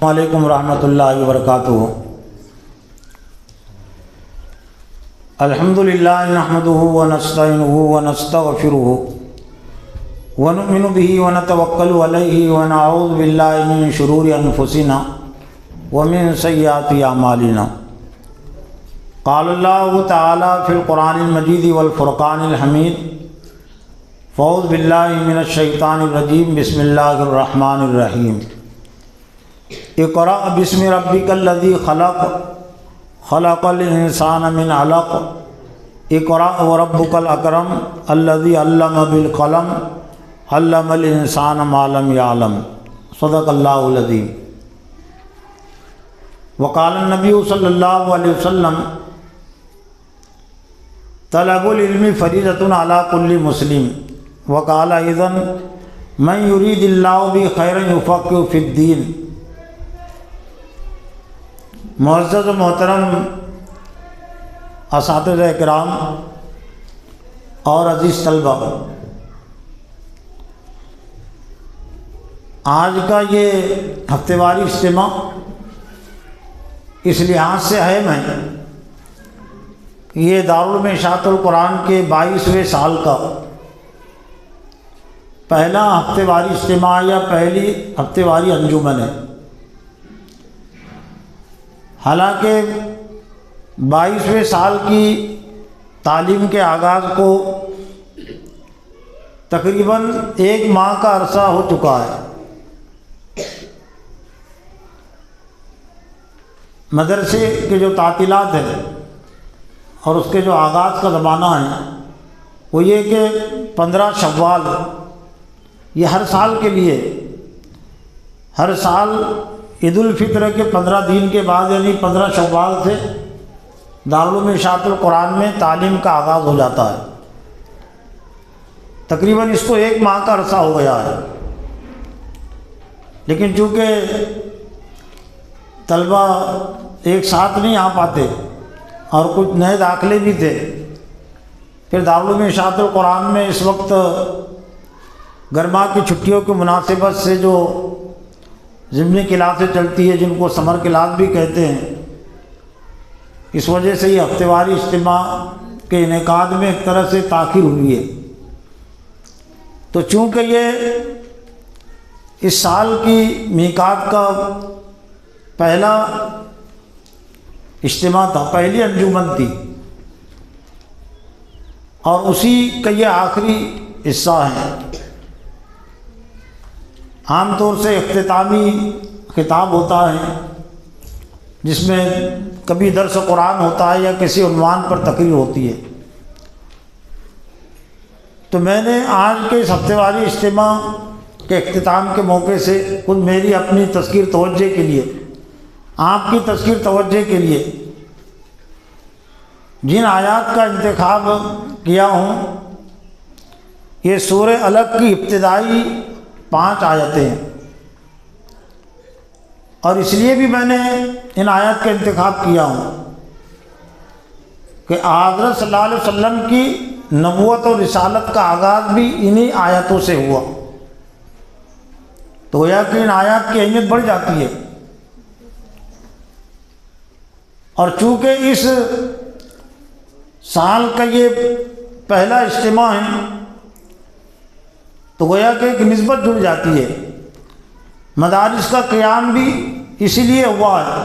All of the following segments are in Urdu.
علیکم ورحمۃ اللہ وبرکاتہ۔ الحمد للہ نحمده ونستعینه ونستغفره ونؤمن به ونتوکل علیہ ونعوذ باللہ من شرور انفسنا ومن سیئات اعمالنا۔ قال اللہ تعالی فی القرآن المجید والفرقان الحمید، فاعوذ باللہ من الشیطان الرجیم، بسم اللہ الرحمن الرحیم۔ اقرأ بسم ربک الذی خلق، خلق الانسان من علق، اقرأ وربک الاکرم الذی علم بالقلم، علم الانسان ما لم يعلم۔ صدق اللہ العظیم۔ وقال النبی صلی اللہ علیہ وسلم، طلب العلم فریضۃ علی کل مسلم۔ وقال اذا من یرید اللہ بہ خیرا یفقہہ فی الدین۔ معزز و محترم اساتذہ کرام اور عزیز طلبہ، آج کا یہ ہفتے واری اجتماع اس لحاظ سے اہم ہے کہ یہ دارالعلوم اشاعۃ القرآن کے 22ویں سال کا پہلا ہفتے واری اجتماع یا پہلی ہفتے واری انجمن ہے۔ حالانکہ 22ویں سال کی تعلیم کے آغاز کو تقریباً 1 ماہ کا عرصہ ہو چکا ہے۔ مدرسے کے جو تعطیلات ہیں اور اس کے جو آغاز کا زمانہ ہے وہ یہ کہ 15 شوال، یہ ہر سال کے لیے، ہر سال عید الفطر کے 15 دن کے بعد یعنی 15 شوال سے دارالعلوم اشاعۃ القرآن میں تعلیم کا آغاز ہو جاتا ہے۔ تقریباً اس کو 1 ماہ کا عرصہ ہو گیا ہے، لیکن چونکہ طلبہ ایک ساتھ نہیں آ پاتے اور کچھ نئے داخلے بھی تھے، پھر دارالعلوم اشاعۃ القرآن میں اس وقت گرما کی چھٹیوں کی مناسبت سے جو ضمنی کلاسیں چلتی ہے جن کو سمر کلاس بھی کہتے ہیں، اس وجہ سے یہ ہفتے واری اجتماع کے انعقاد میں ایک طرح سے تاخیر ہوئی ہے۔ تو چونکہ یہ اس سال کی میقات کا پہلا اجتماع تھا، پہلی انجمن تھی، اور اسی کا یہ آخری حصہ ہے۔ عام طور سے اختتامی خطاب ہوتا ہے جس میں کبھی درس قرآن ہوتا ہے یا کسی عنوان پر تقریر ہوتی ہے۔ تو میں نے آج کے اس ہفتے واری اجتماع کے اختتام کے موقع سے خود میری اپنی تذکیر توجہ کے لیے، آپ کی تذکیر توجہ کے لیے جن آیات کا انتخاب کیا ہوں، یہ سورہ الگ کی ابتدائی 5 آیتیں ہیں، اور اس لیے بھی میں نے ان آیات کا انتخاب کیا ہوں کہ حضرت صلی اللہ علیہ وسلم کی نبوت اور رسالت کا آغاز بھی انہی آیتوں سے ہوا، تو گویا کہ ان آیات کی اہمیت بڑھ جاتی ہے۔ اور چونکہ اس سال کا یہ پہلا اجتماع ہے تو گویا کہ ایک نسبت جڑ جاتی ہے۔ مدارس کا قیام بھی اسی لیے ہوا ہے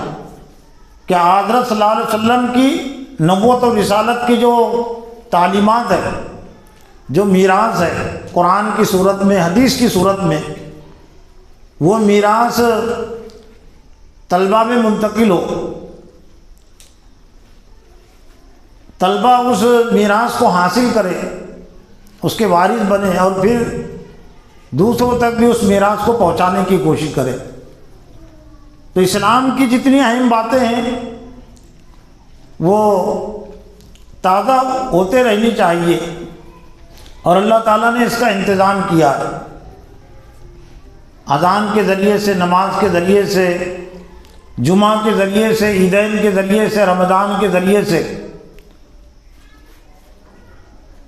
کہ حضرت صلی اللہ علیہ وسلم کی نبوت اور رسالت کی جو تعلیمات ہے، جو میراث ہے قرآن کی صورت میں، حدیث کی صورت میں، وہ میراث طلبہ میں منتقل ہو، طلبہ اس میراث کو حاصل کرے، اس کے وارث بنے، اور پھر دوسروں تک بھی اس میراث کو پہنچانے کی کوشش کرے۔ تو اسلام کی جتنی اہم باتیں ہیں وہ تازہ ہوتے رہنی چاہیے، اور اللہ تعالیٰ نے اس کا انتظام کیا ہے۔ اذان کے ذریعے سے، نماز کے ذریعے سے، جمعہ کے ذریعے سے، عیدین کے ذریعے سے، رمضان کے ذریعے سے۔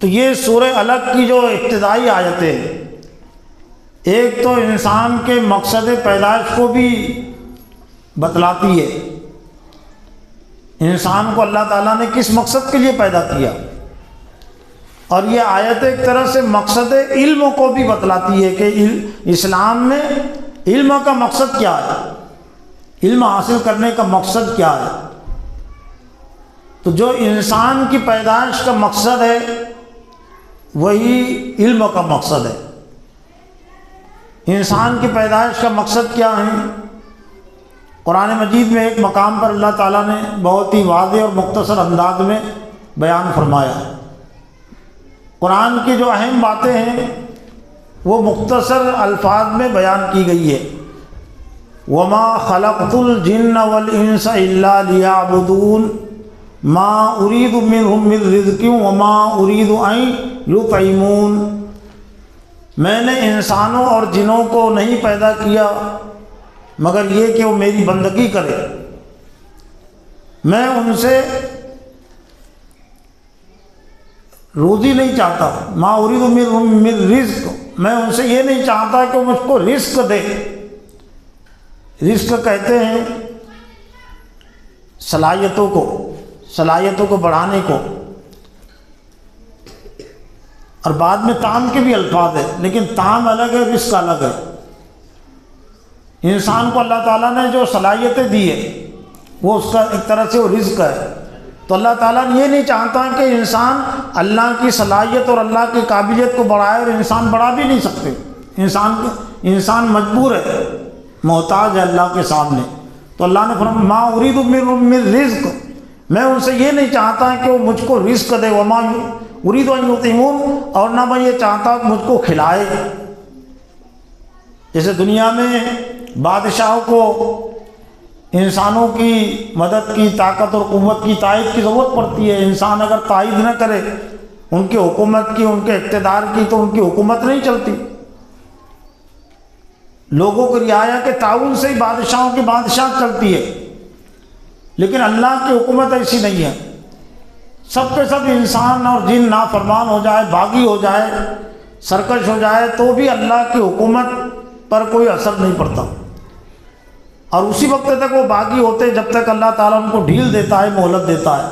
تو یہ سورہ الگ کی جو ابتدائی آیتیں ہیں، ایک تو انسان کے مقصد پیدائش کو بھی بتلاتی ہے انسان کو اللہ تعالیٰ نے کس مقصد کے لیے پیدا کیا، اور یہ آیت ایک طرح سے مقصد علم کو بھی بتلاتی ہے کہ اسلام میں علم کا مقصد کیا ہے، علم حاصل کرنے کا مقصد کیا ہے۔ تو جو انسان کی پیدائش کا مقصد ہے وہی علم کا مقصد ہے۔ انسان کی پیدائش کا مقصد کیا ہے؟ قرآن مجید میں ایک مقام پر اللہ تعالیٰ نے بہت ہی واضح اور مختصر انداز میں بیان فرمایا۔ قرآن کی جو اہم باتیں ہیں وہ مختصر الفاظ میں بیان کی گئی ہے۔ وما خلقت الجن والانس الا ليعبدون ما اريد منهم من رزق وما اريد ان يطعمون، میں نے انسانوں اور جنوں کو نہیں پیدا کیا مگر یہ کہ وہ میری بندگی کرے، میں ان سے روزی نہیں چاہتا، ما اريد منهم من رزق، میں ان سے یہ نہیں چاہتا کہ وہ مجھ کو رزق دے۔ رزق کہتے ہیں صلاحیتوں کو بڑھانے کو، اور بعد میں طعام کے بھی الفاظ ہیں، لیکن طعام الگ ہے، رزق الگ ہے۔ انسان کو اللہ تعالیٰ نے جو صلاحیتیں دی ہے وہ اس کا ایک طرح سے وہ رزق ہے۔ تو اللہ تعالیٰ یہ نہیں چاہتا کہ انسان اللہ کی صلاحیت اور اللہ کی قابلیت کو بڑھائے، اور انسان بڑھا بھی نہیں سکتے، انسان مجبور ہے، محتاج ہے اللہ کے سامنے۔ تو اللہ نے فرمایا ما اريد منهم من رزق، میں ان سے یہ نہیں چاہتا کہ وہ مجھ کو رزق دے، وما اريد ان يطعمون، اور نہ میں یہ چاہتا کہ مجھ کو کھلائے۔ جیسے دنیا میں بادشاہوں کو انسانوں کی مدد کی، طاقت اور قوت کی، تائید کی ضرورت پڑتی ہے۔ انسان اگر تائید نہ کرے ان کی حکومت کی، ان کے اقتدار کی، تو ان کی حکومت نہیں چلتی۔ لوگوں کو رعایا کے تعاون سے ہی بادشاہوں کی بادشاہ چلتی ہے، لیکن اللہ کی حکومت ایسی نہیں ہے۔ سب کے سب انسان اور جن نافرمان ہو جائے، باغی ہو جائے، سرکش ہو جائے، تو بھی اللہ کی حکومت پر کوئی اثر نہیں پڑتا، اور اسی وقت تک وہ باغی ہوتے جب تک اللہ تعالیٰ ان کو ڈھیل دیتا ہے، مہلت دیتا ہے۔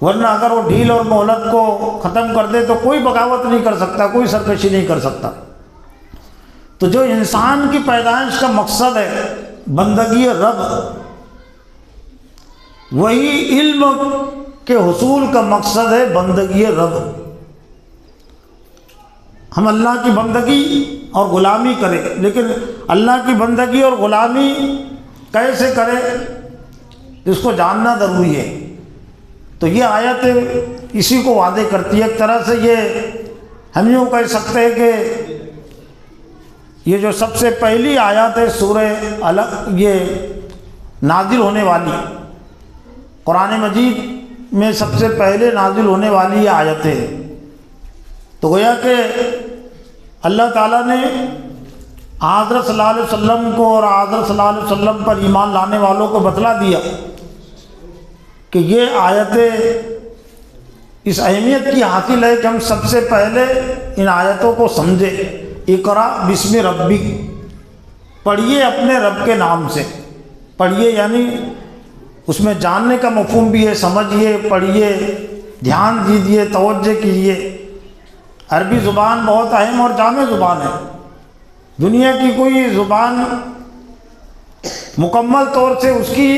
ورنہ اگر وہ ڈھیل اور مہلت کو ختم کر دے تو کوئی بغاوت نہیں کر سکتا، کوئی سرکشی نہیں کر سکتا۔ تو جو انسان کی پیدائش کا مقصد ہے بندگی رب، وہی علم کے حصول کا مقصد ہے بندگی رب۔ ہم اللہ کی بندگی اور غلامی کریں، لیکن اللہ کی بندگی اور غلامی کیسے کرے اس کو جاننا ضروری ہے۔ تو یہ آیت اسی کو واضح کرتی ہے۔ ایک طرح سے یہ ہم یوں کہہ سکتے ہیں کہ یہ جو سب سے پہلی آیت ہے سورہ یہ نازل ہونے والی قرآن مجید میں سب سے پہلے نازل ہونے والی یہ آیت ہے۔ تو گویا کہ اللہ تعالیٰ نے حضرت صلی اللہ علیہ وسلم کو اور حضرت صلی اللہ علیہ وسلم پر ایمان لانے والوں کو بتلا دیا کہ یہ آیتیں اس اہمیت کی حاصل ہے کہ ہم سب سے پہلے ان آیتوں کو سمجھیں۔ اقرا بسم ربک، پڑھیے اپنے رب کے نام سے۔ پڑھیے یعنی اس میں جاننے کا مفہوم بھی ہے، سمجھیے، پڑھیے، دھیان دیجیے، توجہ کیجیے۔ عربی زبان بہت اہم اور جامع زبان ہے۔ دنیا کی کوئی زبان مکمل طور سے اس کی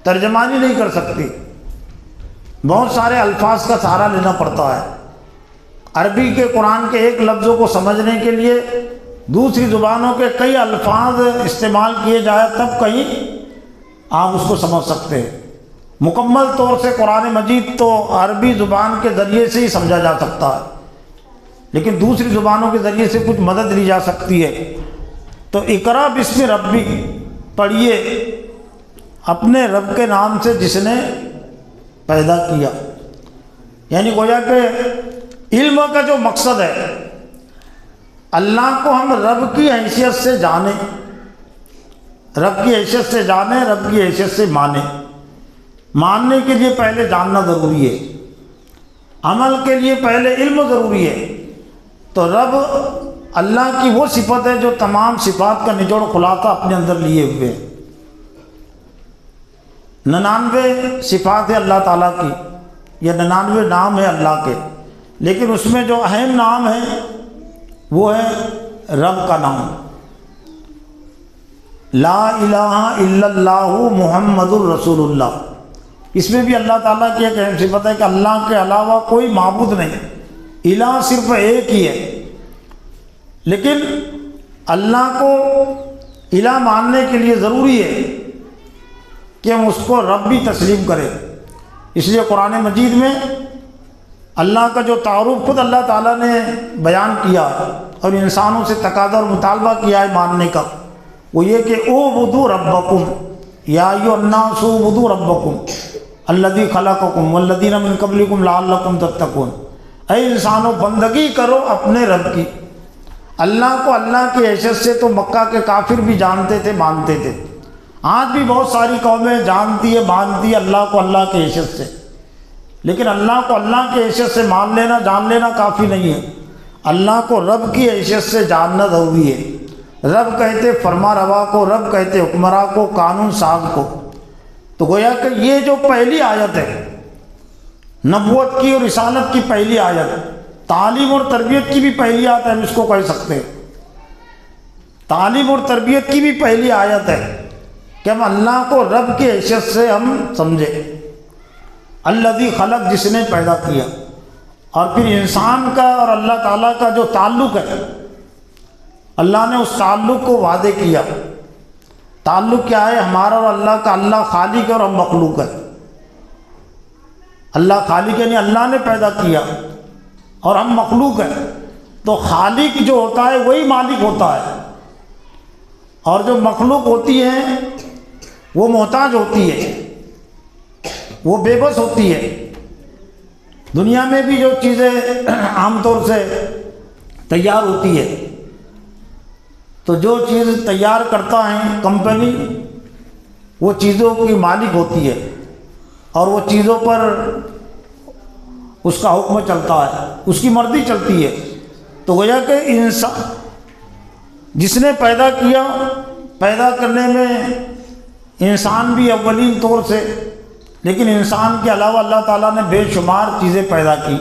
ترجمانی نہیں کر سکتی، بہت سارے الفاظ کا سہارا لینا پڑتا ہے۔ عربی کے قرآن کے ایک لفظوں کو سمجھنے کے لیے دوسری زبانوں کے کئی الفاظ استعمال کیے جائے تب کہیں آپ اس کو سمجھ سکتے ہیں۔ مکمل طور سے قرآن مجید تو عربی زبان کے ذریعے سے ہی سمجھا جا سکتا ہے، لیکن دوسری زبانوں کے ذریعے سے کچھ مدد لی جا سکتی ہے۔ تو اقرا بسم ربک، پڑھیے اپنے رب کے نام سے جس نے پیدا کیا۔ یعنی گویا کہ علم کا جو مقصد ہے اللہ کو ہم رب کی حیثیت سے جانیں، رب کی حیثیت سے جانیں، رب کی حیثیت سے مانیں۔ ماننے کے لیے پہلے جاننا ضروری ہے، عمل کے لیے پہلے علم ضروری ہے۔ تو رب اللہ کی وہ صفت ہے جو تمام صفات کا نچوڑ خلاصہ اپنے اندر لیے ہوئے ہے۔ 99 صفات ہے اللہ تعالیٰ کی یا 99 نام ہے اللہ کے، لیکن اس میں جو اہم نام ہے وہ ہے رب کا نام، لا الہ الا اللہ محمد الرسول اللہ۔ اس میں بھی اللہ تعالیٰ کی ایک اہم صفت ہے کہ اللہ کے علاوہ کوئی معبود نہیں، الہ صرف ایک ہی ہے، لیکن اللہ کو الہ ماننے کے لیے ضروری ہے کہ ہم اس کو رب بھی تسلیم کریں۔ اس لیے قرآن مجید میں اللہ کا جو تعارف خود اللہ تعالیٰ نے بیان کیا اور انسانوں سے تقاضا اور مطالبہ کیا ہے ماننے کا، وہ یہ کہ اعبدوا ربکم یا ایھا الناس اعبدوا ربکم الذی خلقکم والذین من قبلکم لعلکم تتقون۔ اے انسانوں، بندگی کرو اپنے رب کی۔ اللہ کو اللہ کی حیثیت سے تو مکہ کے کافر بھی جانتے تھے، مانتے تھے، آج بھی بہت ساری قومیں جانتی ہے، مانتی ہے اللہ کو اللہ کی حیثیت سے، لیکن اللہ کو اللہ کی حیثیت سے مان لینا، جان لینا کافی نہیں ہے، اللہ کو رب کی حیثیت سے جاننا ضروری ہے۔ رب کہتے فرما روا کو، رب کہتے حکمراں کو، قانون ساز کو۔ تو گویا کہ یہ جو پہلی آیت ہے نبوت کی اور رسالت کی پہلی آیت، تعلیم اور تربیت کی بھی پہلی آیت ہے، ہم اس کو کہہ سکتے ہیں، تعلیم اور تربیت کی بھی پہلی آیت ہے کہ ہم اللہ کو رب کی حیثیت سے ہم سمجھیں، الذی خلق، جس نے پیدا کیا۔ اور پھر انسان کا اور اللہ تعالیٰ کا جو تعلق ہے، اللہ نے اس تعلق کو وعدے کیا۔ تعلق کیا ہے ہمارا اور اللہ کا؟ اللہ خالق ہے اور ہم مخلوق ہے۔ اللہ خالق یعنی اللہ نے پیدا کیا اور ہم مخلوق ہیں، تو خالق جو ہوتا ہے وہی مالک ہوتا ہے، اور جو مخلوق ہوتی ہے وہ محتاج ہوتی ہے، وہ بے بس ہوتی ہے۔ دنیا میں بھی جو چیزیں عام طور سے تیار ہوتی ہے، تو جو چیز تیار کرتا ہے کمپنی، وہ چیزوں کی مالک ہوتی ہے اور وہ چیزوں پر اس کا حکم چلتا ہے، اس کی مرضی چلتی ہے۔ تو گویا کہ انسان جس نے پیدا کیا، پیدا کرنے میں انسان بھی اولین طور سے، لیکن انسان کے علاوہ اللہ تعالیٰ نے بے شمار چیزیں پیدا کی،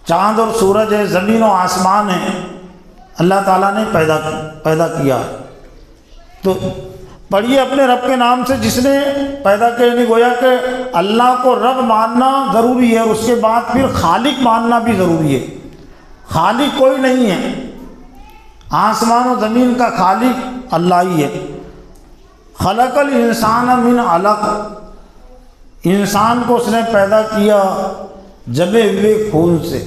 چاند اور سورج ہے، زمین و آسمان ہے، اللہ تعالیٰ نے پیدا کیا۔ تو پڑھیے اپنے رب کے نام سے جس نے پیدا کیا، یعنی گویا کہ اللہ کو رب ماننا ضروری ہے، اور اس کے بعد پھر خالق ماننا بھی ضروری ہے۔ خالق کوئی نہیں ہے، آسمان و زمین کا خالق اللہ ہی ہے۔ خلق الانسان من علق، انسان کو اس نے پیدا کیا جمے ہوئے خون سے۔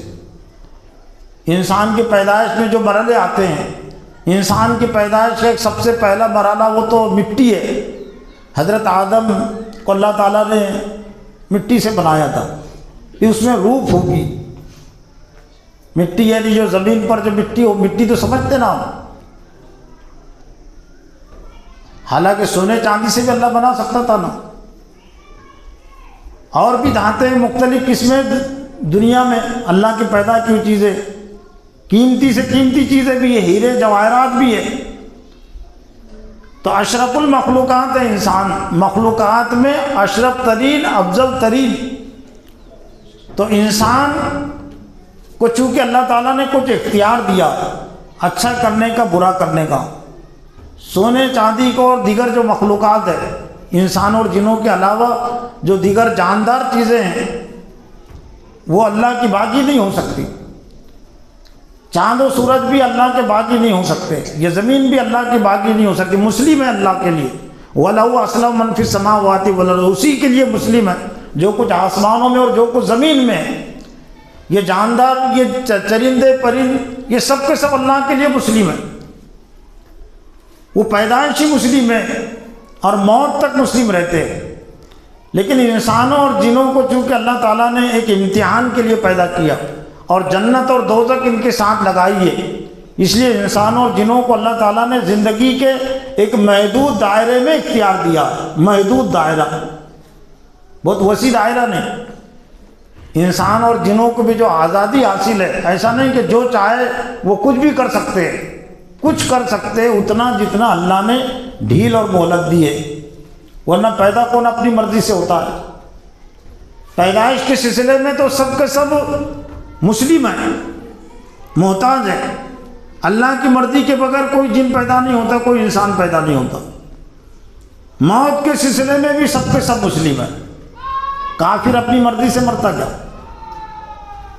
انسان کی پیدائش میں جو مرحلے آتے ہیں، انسان کی پیدائش کا ایک سب سے پہلا مرحلہ وہ تو مٹی ہے۔ حضرت آدم کو اللہ تعالیٰ نے مٹی سے بنایا تھا، پھر اس میں روح پھونکی۔ مٹی یعنی جو زمین پر جو مٹی ہو، مٹی تو سمجھتے نا، حالانکہ سونے چاندی سے بھی اللہ بنا سکتا تھا نا، اور بھی دھاتیں مختلف قسمیں دنیا میں اللہ کی پیدا کی ہوئی چیزیں، قیمتی سے قیمتی چیزیں بھی ہیں، ہیرے جواہرات بھی ہیں۔ تو اشرف المخلوقات ہے انسان، مخلوقات میں اشرف ترین، افضل ترین۔ تو انسان کو چونکہ اللہ تعالیٰ نے کچھ اختیار دیا اچھا کرنے کا، برا کرنے کا، سونے چاندی کو اور دیگر جو مخلوقات ہے انسان اور جنوں کے علاوہ جو دیگر جاندار چیزیں ہیں وہ اللہ کی باغی نہیں ہو سکتی۔ چاند و سورج بھی اللہ کے باغی نہیں ہو سکتے، یہ زمین بھی اللہ کی باغی نہیں ہو سکتی، مسلم ہے اللہ کے لیے۔ وَلَهُ أَسْلَمَ مَنْ فِي السَّمَاوَاتِ وَالْأَرْضِ، اسی کے لیے مسلم ہے جو کچھ آسمانوں میں اور جو کچھ زمین میں ہے، یہ جاندار، یہ چرندے پرند، یہ سب کے سب اللہ کے لیے مسلم ہے۔ وہ پیدائشی مسلم ہے اور موت تک مسلم رہتے ہیں، لیکن انسانوں اور جنوں کو چونکہ اللہ تعالیٰ نے ایک امتحان کے لیے پیدا کیا اور جنت اور دوزخ ان کے ساتھ لگائی ہے، اس لیے انسانوں اور جنوں کو اللہ تعالیٰ نے زندگی کے ایک محدود دائرے میں اختیار دیا، محدود دائرہ، بہت وسیع دائرہ نہیں۔ انسان اور جنوں کو بھی جو آزادی حاصل ہے، ایسا نہیں کہ جو چاہے وہ کچھ بھی کر سکتے ہیں، کچھ کر سکتے اتنا جتنا اللہ نے ڈھیل اور مہلت دی ہے۔ ورنہ پیدا کون اپنی مرضی سے ہوتا ہے؟ پیدائش کے سلسلے میں تو سب کے سب مسلم ہیں، محتاج ہیں۔ اللہ کی مرضی کے بغیر کوئی جن پیدا نہیں ہوتا، کوئی انسان پیدا نہیں ہوتا۔ موت کے سلسلے میں بھی سب کے سب مسلم ہیں۔ کافر اپنی مرضی سے مرتا کیا؟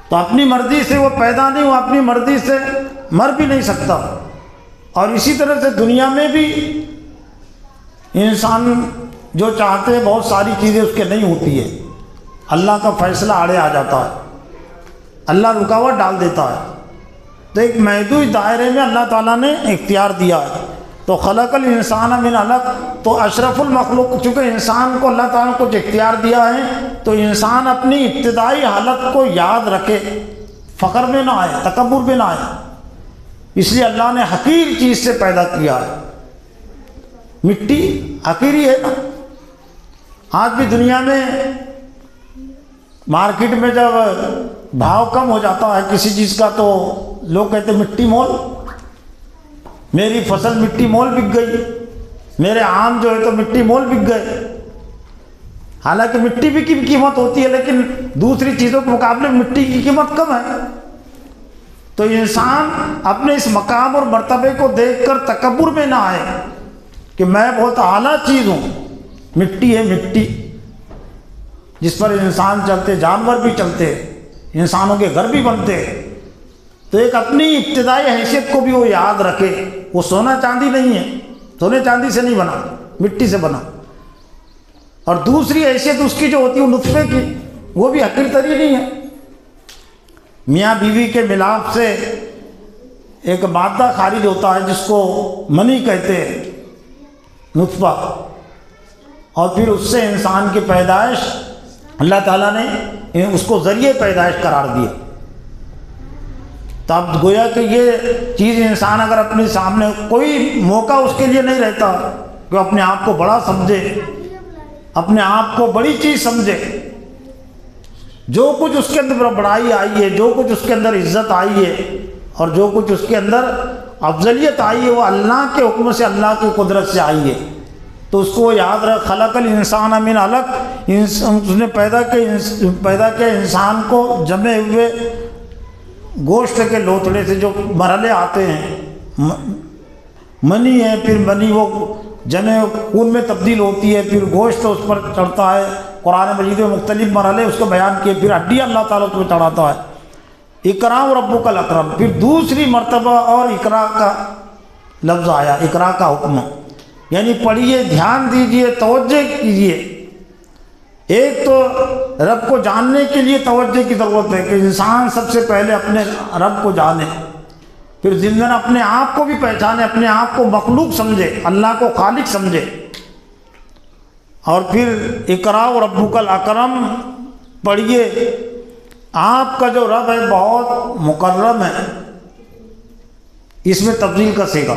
تو اپنی مرضی سے وہ پیدا نہیں ہوا، اپنی مرضی سے مر بھی نہیں سکتا۔ اور اسی طرح سے دنیا میں بھی انسان جو چاہتے ہیں بہت ساری چیزیں اس کے نہیں ہوتی ہے، اللہ کا فیصلہ آڑے آ جاتا ہے، اللہ رکاوٹ ڈال دیتا ہے۔ تو ایک محدود دائرے میں اللہ تعالیٰ نے اختیار دیا ہے۔ تو خلق الانسان من علق، تو اشرف المخلوق، چونکہ انسان کو اللہ تعالیٰ نے کچھ اختیار دیا ہے تو انسان اپنی ابتدائی حالت کو یاد رکھے، فخر میں نہ آئے، تکبر میں نہ آئے۔ اس لیے اللہ نے حقیر چیز سے پیدا کیا ہے۔ مٹی حقیر ہی ہے نا۔ آج بھی دنیا میں مارکیٹ میں جب بھاؤ کم ہو جاتا ہے کسی چیز کا تو لوگ کہتے ہیں مٹی مول، میری فصل مٹی مول بک گئی، میرے آم جو ہے تو مٹی مول بک گئے۔ حالانکہ مٹی بھی کی قیمت ہوتی ہے لیکن دوسری چیزوں کے مقابلے مٹی کی قیمت کم ہے۔ تو انسان اپنے اس مقام اور مرتبے کو دیکھ کر تکبر میں نہ آئے کہ میں بہت اعلیٰ چیز ہوں۔ مٹی ہے، مٹی جس پر انسان چلتے، جانور بھی چلتے، انسانوں کے گھر بھی بنتے۔ تو ایک اپنی ابتدائی حیثیت کو بھی وہ یاد رکھے۔ وہ سونا چاندی نہیں ہے، سونے چاندی سے نہیں بنا، مٹی سے بنا۔ اور دوسری حیثیت اس کی جو ہوتی ہے وہ نطفے کی، وہ بھی حقیر تری نہیں ہے۔ میاں بیوی کے ملاپ سے ایک مادہ خارج ہوتا ہے جس کو منی کہتے ہیں، نطفہ، اور پھر اس سے انسان کی پیدائش اللہ تعالیٰ نے اس کو ذریعے پیدائش قرار دیا۔ تو اب گویا کہ یہ چیز انسان اگر اپنے سامنے، کوئی موقع اس کے لیے نہیں رہتا کہ اپنے آپ کو بڑا سمجھے، اپنے آپ کو بڑی چیز سمجھے۔ جو کچھ اس کے اندر بڑائی آئی ہے، جو کچھ اس کے اندر عزت آئی ہے، اور جو کچھ اس کے اندر افضلیت آئی ہے، وہ اللہ کے حکم سے، اللہ کی قدرت سے آئی ہے۔ تو اس کو یاد رکھ، خلق الانسان من علق، اس نے پیدا کیا انسان کو جمے ہوئے گوشت کے لوتھڑے سے۔ جو مرحلے آتے ہیں، منی ہے، پھر منی وہ جمے خون میں تبدیل ہوتی ہے، پھر گوشت اس پر چڑھتا ہے۔ قرآن مجید میں مختلف مرحلے اس کو بیان کیے، پھر ہڈی اللہ تعالیٰ اس کو چڑھاتا ہے۔ اقرا ربک الاکرم، پھر دوسری مرتبہ اور اقرا کا لفظ آیا، اقرا کا حکم، یعنی پڑھیے، دھیان دیجئے، توجہ کیجئے۔ ایک تو رب کو جاننے کے لیے توجہ کی ضرورت ہے کہ انسان سب سے پہلے اپنے رب کو جانے، پھر ضمن اپنے آپ کو بھی پہچانے، اپنے آپ کو مخلوق سمجھے، اللہ کو خالق سمجھے۔ اور پھر اقرا ربک الاکرم پڑھیے، آپ کا جو رب ہے بہت مکرم ہے۔ اس میں تفضیل کا صیغہ،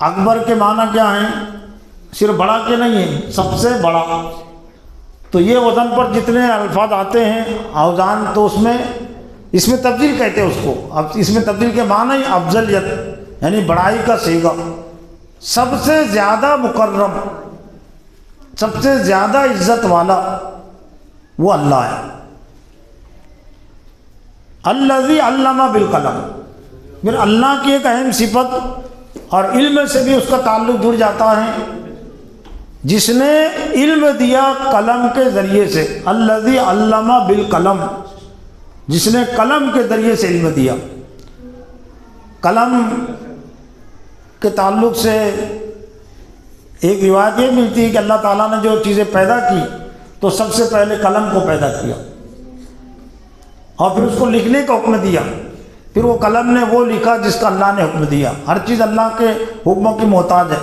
اکبر کے معنی کیا ہیں؟ صرف بڑا کے نہیں ہے، سب سے بڑا۔ تو یہ وزن پر جتنے الفاظ آتے ہیں اوزان، تو اس میں تفضیل کہتے ہیں اس کو۔ اب اس میں تفضیل کے معنی افضلیت، یعنی بڑائی کا صیغہ۔ سب سے زیادہ مکرم، سب سے زیادہ عزت والا وہ اللہ ہے۔ الذی علم بالقلم، پھر اللہ کی ایک اہم صفت اور علم سے بھی اس کا تعلق جڑ جاتا ہے، جس نے علم دیا قلم کے ذریعے سے۔ الذی علم بالقلم، جس نے قلم کے ذریعے سے علم دیا۔ قلم کے تعلق سے ایک روایت یہ ملتی ہے کہ اللہ تعالیٰ نے جو چیزیں پیدا کی تو سب سے پہلے قلم کو پیدا کیا، اور پھر اس کو لکھنے کا حکم دیا، پھر وہ قلم نے وہ لکھا جس کا اللہ نے حکم دیا۔ ہر چیز اللہ کے حکموں کی محتاج ہے،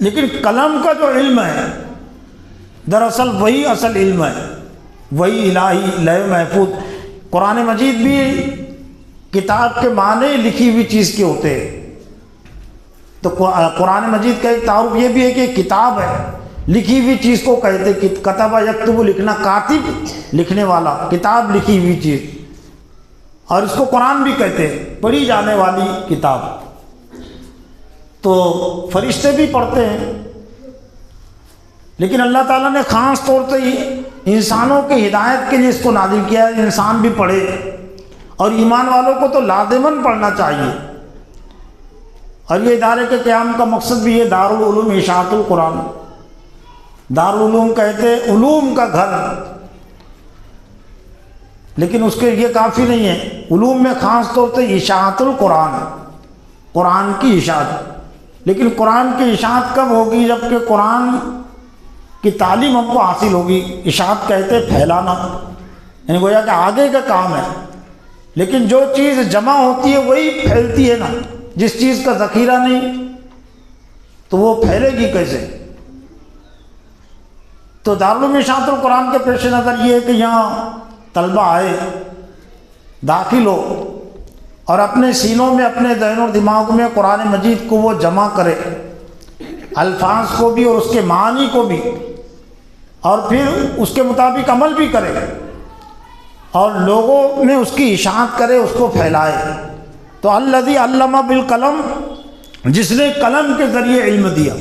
لیکن قلم کا جو علم ہے دراصل وہی اصل علم ہے، وہی الہی لوح محفوظ۔ قرآن مجید بھی کتاب کے معنی لکھی ہوئی چیز کے ہوتے ہیں۔ تو قرآن مجید کا ایک تعارف یہ بھی ہے کہ کتاب ہے، لکھی ہوئی چیز کو کہتے کہ کتب یکتب، لکھنا، کاتب لکھنے والا، کتاب لکھی ہوئی چیز، اور اس کو قرآن بھی کہتے ہیں، پڑھی جانے والی کتاب۔ تو فرشتے بھی پڑھتے ہیں، لیکن اللہ تعالیٰ نے خاص طور سے انسانوں کی ہدایت کے لیے اس کو نازل کیا ہے، انسان بھی پڑھے، اور ایمان والوں کو تو لازماً پڑھنا چاہیے۔ اور یہ ادارے کے قیام کا مقصد بھی ہے، دارالعلوم اشاعت القرآن۔ دارالعلوم کہتے علوم کا گھر، لیکن اس کے یہ کافی نہیں ہے، علوم میں خاص طور سے اشاعت القرآن، قرآن کی اشاعت۔ لیکن قرآن کی اشاعت کب ہوگی؟ جب کہ قرآن کی تعلیم ہم کو حاصل ہوگی۔ اشاعت کہتے پھیلانا، یعنی گویا کہ آگے کا کام ہے، لیکن جو چیز جمع ہوتی ہے وہی پھیلتی ہے نا۔ جس چیز کا ذخیرہ نہیں تو وہ پھیلے گی کیسے؟ تو دارالعلوم اشاعت القرآن کے پیش نظر یہ ہے کہ یہاں طلبہ آئے، داخل ہو، اور اپنے سینوں میں، اپنے ذہن و دماغ میں قرآن مجید کو وہ جمع کرے، الفاظ کو بھی اور اس کے معنی کو بھی، اور پھر اس کے مطابق عمل بھی کرے، اور لوگوں میں اس کی اشاعت کرے، اس کو پھیلائے۔ تو الذی علم بالقلم، جس نے قلم کے ذریعے علم دیا،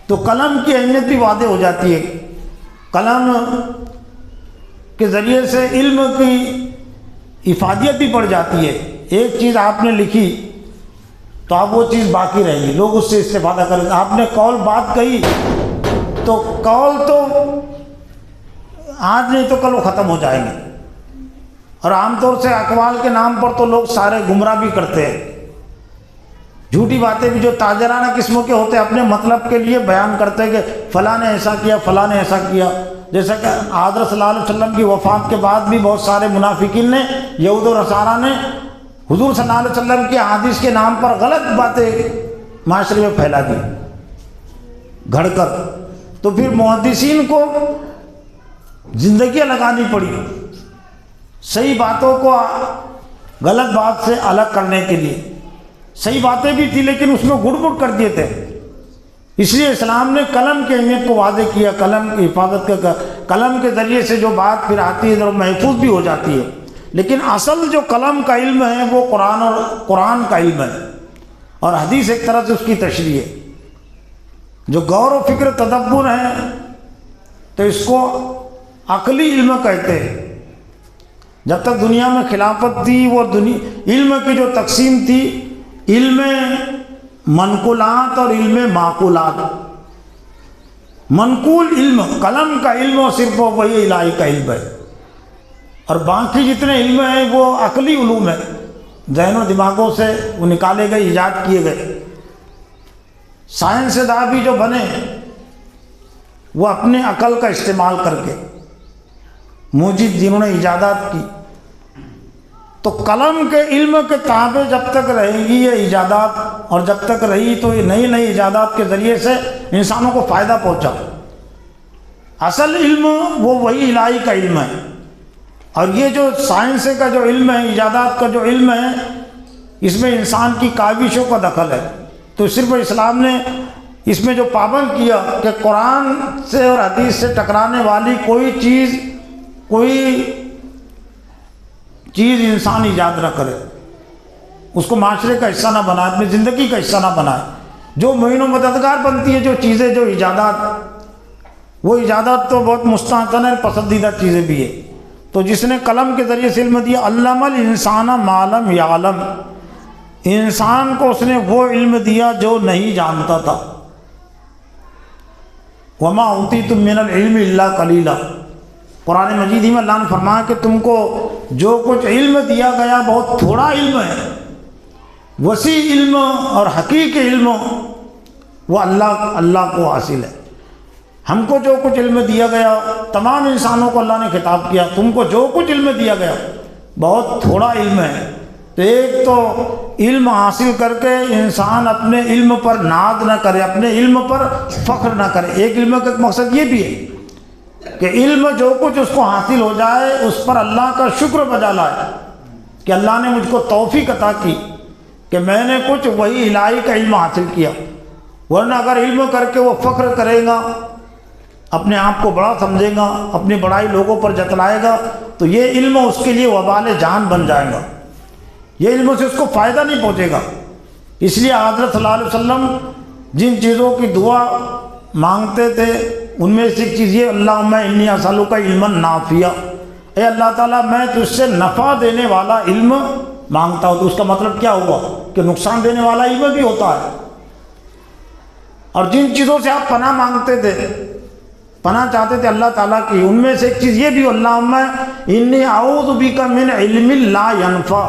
تو قلم کی اہمیت بھی واضح ہو جاتی ہے۔ قلم کے ذریعے سے علم کی افادیت بھی بڑھ جاتی ہے۔ ایک چیز آپ نے لکھی تو اب وہ چیز باقی رہے گی، لوگ اس سے استفادہ کریں گے۔ آپ نے قول بات کہی تو قول تو آج نہیں تو کل وہ ختم ہو جائیں گے، اور عام طور سے اقوال کے نام پر تو لوگ سارے گمراہ بھی کرتے ہیں۔ جھوٹی باتیں بھی جو تاجرانہ قسموں کے ہوتے ہیں، اپنے مطلب کے لیے بیان کرتے ہیں کہ فلاں نے ایسا کیا، فلاں نے ایسا کیا۔ جیسا کہ حضرت صلی اللہ علیہ وسلم کی وفات کے بعد بھی بہت سارے منافقین نے، یہود و نصارہ نے حضور صلی اللہ علیہ وسلم کی احادیث کے نام پر غلط باتیں معاشرے میں پھیلا دی گھڑ کر۔ تو پھر محدثین کو زندگیاں لگانی پڑی صحیح باتوں کو غلط بات سے الگ کرنے کے لیے۔ صحیح باتیں بھی تھی لیکن اس میں گڑ گڑ کر دیے تھے، اس لیے اسلام نے قلم کی اہمیت کو واضح کیا، قلم کی حفاظت کا۔ قلم کے ذریعے سے جو بات پھر آتی ہے وہ محفوظ بھی ہو جاتی ہے، لیکن اصل جو قلم کا علم ہے وہ قرآن اور قرآن کا علم ہے، اور حدیث ایک طرح سے اس کی تشریح ہے۔ جو غور و فکر تدبر ہے تو اس کو عقلی علم کہتے ہیں۔ جب تک دنیا میں خلافت تھی، وہ علم کی جو تقسیم تھی، علم منقولات اور علم معقولات۔ منقول علم قلم کا علم اور صرف وہی الہی کا علم ہے، اور باقی جتنے علم ہیں وہ عقلی علوم ہے، ذہن و دماغوں سے وہ نکالے گئے، ایجاد کیے گئے۔ سائنسداں بھی جو بنے وہ اپنے عقل کا استعمال کر کے، موجد جنہوں نے ایجادات کی۔ تو قلم کے علم کے تابع جب تک رہیں گی یہ ایجادات، اور جب تک رہی تو یہ نئی نئی ایجادات کے ذریعے سے انسانوں کو فائدہ پہنچا۔ اصل علم وہ وہی الہی کا علم ہے، اور یہ جو سائنس کا جو علم ہے، ایجادات کا جو علم ہے، اس میں انسان کی کاوشوں کا دخل ہے۔ تو صرف اسلام نے اس میں جو پابند کیا کہ قرآن سے اور حدیث سے ٹکرانے والی کوئی چیز انسان ایجاد نہ کرے، اس کو معاشرے کا حصہ نہ بنائے، اپنی زندگی کا حصہ نہ بنائے۔ جو معین و مددگار بنتی ہے جو چیزیں، جو ایجادات، وہ ایجادات تو بہت مستحسن ہے، پسندیدہ چیزیں بھی ہیں۔ تو جس نے قلم کے ذریعے سے علم دیا، علم الانسان ما لم یعلم، انسان کو اس نے وہ علم دیا جو نہیں جانتا تھا۔ وما اوتیتم من العلم الا قلیلا، قرآن مجید میں اللہ نے فرمایا کہ تم کو جو کچھ علم دیا گیا بہت تھوڑا علم ہے۔ وسیع علم اور حقیقی علم وہ اللہ کو حاصل ہے۔ ہم کو جو کچھ علم دیا گیا، تمام انسانوں کو اللہ نے خطاب کیا، تم کو جو کچھ علم دیا گیا بہت تھوڑا علم ہے۔ تو ایک تو علم حاصل کر کے انسان اپنے علم پر ناز نہ کرے، اپنے علم پر فخر نہ کرے۔ ایک علم کا مقصد یہ بھی ہے کہ علم جو کچھ اس کو حاصل ہو جائے اس پر اللہ کا شکر بجا لائے کہ اللہ نے مجھ کو توفیق عطا کی کہ میں نے کچھ وہی الہی کا علم حاصل کیا۔ ورنہ اگر علم کر کے وہ فخر کرے گا، اپنے آپ کو بڑا سمجھے گا، اپنی بڑائی لوگوں پر جتلائے گا، تو یہ علم اس کے لیے وبال جان بن جائے گا، یہ علم سے اس کو فائدہ نہیں پہنچے گا۔ اس لیے حضرت صلی اللہ علیہ وسلم جن چیزوں کی دعا مانگتے تھے ان میں سے ایک چیز یہ اللہم انی اسألک علما نافعا، اے اللہ تعالیٰ میں تجھ سے نفع دینے والا علم مانگتا ہوں۔ تو اس کا مطلب کیا ہوا کہ نقصان دینے والا علم بھی ہوتا ہے۔ اور جن چیزوں سے آپ پناہ مانگتے تھے، پناہ چاہتے تھے اللہ تعالیٰ کی، ان میں سے ایک چیز یہ بھی اللہم انی اعوذ بک من علم لا ینفع،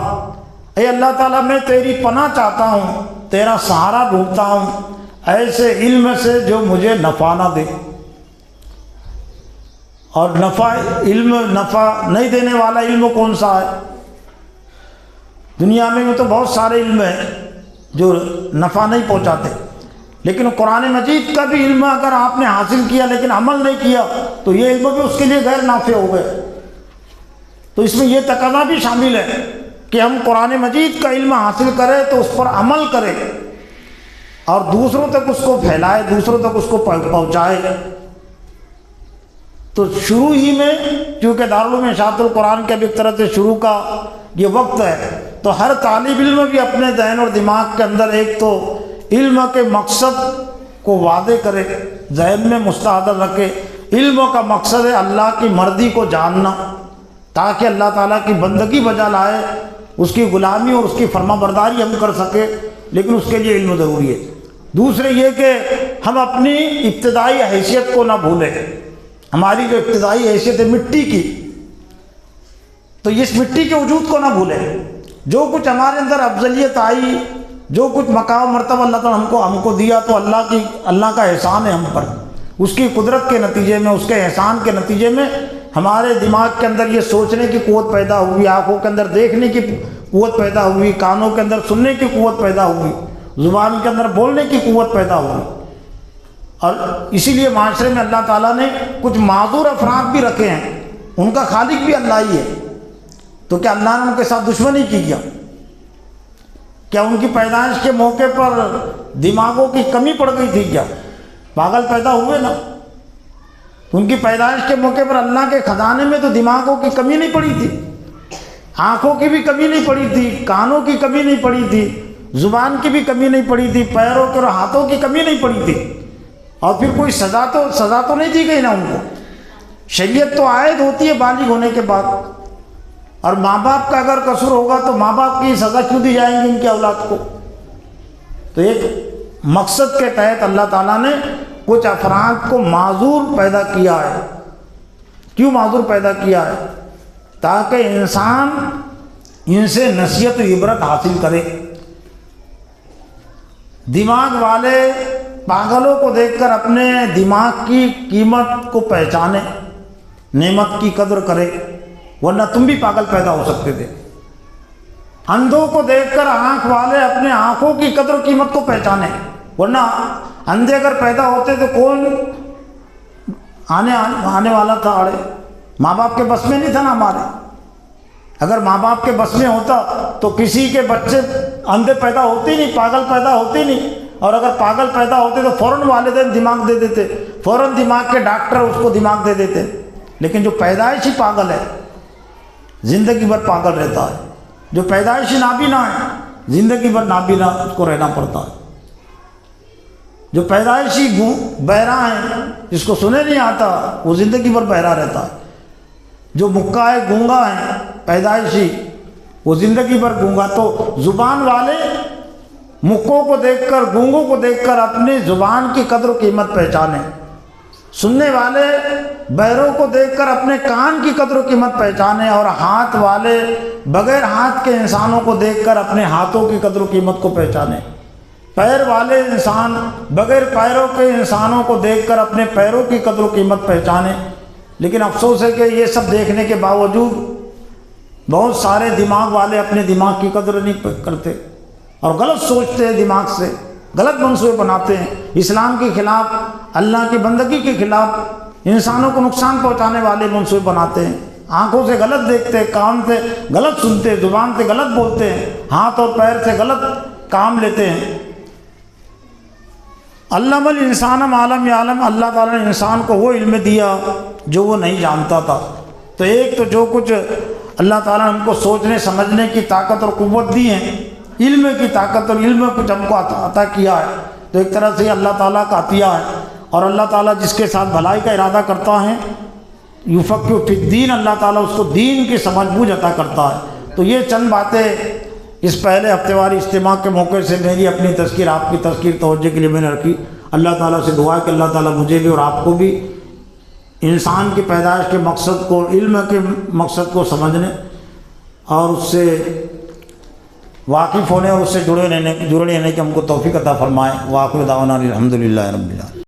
اے اللہ تعالیٰ میں تیری پناہ چاہتا ہوں، تیرا سہارا ڈھونڈتا ہوں ایسے علم سے جو مجھے نفع نہ دے۔ اور نفع نہیں دینے والا علم کون سا ہے؟ دنیا میں تو بہت سارے علم ہیں جو نفع نہیں پہنچاتے، لیکن قرآن مجید کا بھی علم اگر آپ نے حاصل کیا لیکن عمل نہیں کیا تو یہ علم بھی اس کے لیے غیر نافع ہو گئے۔ تو اس میں یہ تقاضا بھی شامل ہے کہ ہم قرآن مجید کا علم حاصل کریں تو اس پر عمل کریں اور دوسروں تک اس کو پھیلائے، دوسروں تک اس کو پہنچائے۔ تو شروع ہی میں چونکہ دارالعلوم اشاعت القرآن کے بھی ایک طرح سے شروع کا یہ وقت ہے، تو ہر طالب علم بھی اپنے ذہن اور دماغ کے اندر ایک تو علم کے مقصد کو واضح کرے، ذہن میں مستحضر رکھے۔ علم کا مقصد ہے اللہ کی مرضی کو جاننا تاکہ اللہ تعالیٰ کی بندگی بجا لائے، اس کی غلامی اور اس کی فرما برداری ہم کر سکے، لیکن اس کے لیے علم ضروری ہے۔ دوسرے یہ کہ ہم اپنی ابتدائی حیثیت کو نہ بھولیں۔ ہماری جو ابتدائی حیثیت ہے مٹی کی، تو اس مٹی کے وجود کو نہ بھولیں۔ جو کچھ ہمارے اندر افضلیت آئی، جو کچھ مقام و مرتبہ اللہ تعالیٰ ہم کو دیا، تو اللہ کا احسان ہے ہم پر۔ اس کی قدرت کے نتیجے میں، اس کے احسان کے نتیجے میں ہمارے دماغ کے اندر یہ سوچنے کی قوت پیدا ہوئی، آنکھوں کے اندر دیکھنے کی قوت پیدا ہوئی، کانوں کے اندر سننے کی قوت پیدا ہوئی، زبان کے اندر بولنے کی قوت پیدا ہوئی۔ اور اسی لیے معاشرے میں اللہ تعالیٰ نے کچھ معذور افراد بھی رکھے ہیں، ان کا خالق بھی اللہ ہی ہے، تو کیا اللہ نے ان کے ساتھ دشمنی کی کیا ان کی پیدائش کے موقع پر دماغوں کی کمی پڑ گئی تھی کیا؟ پاگل پیدا ہوئے نا، ان کی پیدائش کے موقع پر اللہ کے خزانے میں تو دماغوں کی کمی نہیں پڑی تھی، آنکھوں کی بھی کمی نہیں پڑی تھی، کانوں کی کمی نہیں پڑی تھی، زبان کی بھی کمی نہیں پڑی تھی، پیروں کے اور ہاتھوں کی کمی نہیں پڑی تھی، اور پھر کوئی سزا تو نہیں دی گئی نا ان کو۔ شریعت تو عائد ہوتی ہے بالغ ہونے کے بعد، اور ماں باپ کا اگر قصور ہوگا تو ماں باپ کی سزا کیوں دی جائیں گی ان کی اولاد کو؟ تو ایک مقصد کے تحت اللہ تعالیٰ نے کچھ افراد کو معذور پیدا کیا ہے۔ کیوں معذور پیدا کیا ہے؟ تاکہ انسان ان سے نصیحت و عبرت حاصل کرے۔ دماغ والے پاگلوں کو دیکھ کر اپنے دماغ کی قیمت کو پہچانے، نعمت کی قدر کرے، ورنہ تم بھی پاگل پیدا ہو سکتے تھے۔ اندھوں کو دیکھ کر آنکھ والے اپنے آنکھوں کی قدر و قیمت کو پہچانے، ورنہ اندھے اگر پیدا ہوتے تو کون آنے والا تھا آڑے؟ ماں باپ کے بس میں نہیں تھا نا ہمارے۔ اگر ماں باپ کے بس میں ہوتا تو کسی کے بچے اندھے پیدا ہوتے ہی نہیں، پاگل پیدا ہوتے ہی نہیں، اور اگر پاگل پیدا ہوتے تو فوراً والدین دماغ دے دیتے، فوراً دماغ کے ڈاکٹر اس کو دماغ دے دیتے۔ لیکن جو پیدائشی پاگل ہے زندگی بھر پاگل رہتا ہے، جو پیدائشی نابینا ہے زندگی بھر نابینا اس کو رہنا پڑتا ہے، جو پیدائشی بہرا ہے جس کو سنے نہیں آتا وہ زندگی بھر بہرا رہتا ہے، جو مکہ ہے گونگا ہے پیدائشی وہ زندگی بھر گونگا۔ تو زبان والے مکوں کو دیکھ کر، گونگوں کو دیکھ کر اپنی زبان کی قدر و قیمت پہچانے، سننے والے بہروں کو دیکھ کر اپنے کان کی قدر و قیمت پہچانے، اور ہاتھ والے بغیر ہاتھ کے انسانوں کو دیکھ کر اپنے ہاتھوں کی قدر و قیمت کو پہچانے، پیر والے انسان بغیر پیروں کے انسانوں کو دیکھ کر اپنے پیروں کی قدر و قیمت پہچانے۔ لیکن افسوس ہے کہ یہ سب دیکھنے کے باوجود بہت سارے دماغ والے اپنے دماغ کی قدر نہیں کرتے اور غلط سوچتے ہیں، دماغ سے غلط منصوبے بناتے ہیں، اسلام کے خلاف، اللہ کی بندگی کے خلاف، انسانوں کو نقصان پہنچانے والے منصوبے بناتے ہیں، آنکھوں سے غلط دیکھتے ہیں، کان سے غلط سنتے ہیں، زبان سے غلط بولتے ہیں، ہاتھ اور پیر سے غلط کام لیتے ہیں۔ علم الانسان ما لم یعلم، اللہ تعالیٰ نے انسان کو وہ علم دیا جو وہ نہیں جانتا تھا۔ تو جو کچھ اللہ تعالیٰ نے ہم کو سوچنے سمجھنے کی طاقت اور قوت دی ہے، علم کی طاقت اور علم کچھ ہم کو عطا کیا ہے، تو ایک طرح سے اللہ تعالیٰ کا عطیہ ہے، اور اللہ تعالیٰ جس کے ساتھ بھلائی کا ارادہ کرتا ہے یفقہ فی الدین، اللہ تعالیٰ اس کو دین کی سمجھ بوجھ عطا کرتا ہے۔ تو یہ چند باتیں اس پہلے ہفتے واری اجتماع کے موقع سے میری اپنی تذکیر، آپ کی تذکیر توجہ کے لیے میں نے رکھی۔ اللہ تعالیٰ سے دعا ہے کہ اللہ تعالیٰ مجھے بھی اور آپ کو بھی انسان کی پیدائش کے مقصد کو، علم کے مقصد کو سمجھنے اور اس سے واقف ہونے اور اس سے جڑے رہنے کی ہم کو توفیق عطا فرمائے۔ وآخر دعوانا الحمدللہ رب العالمین۔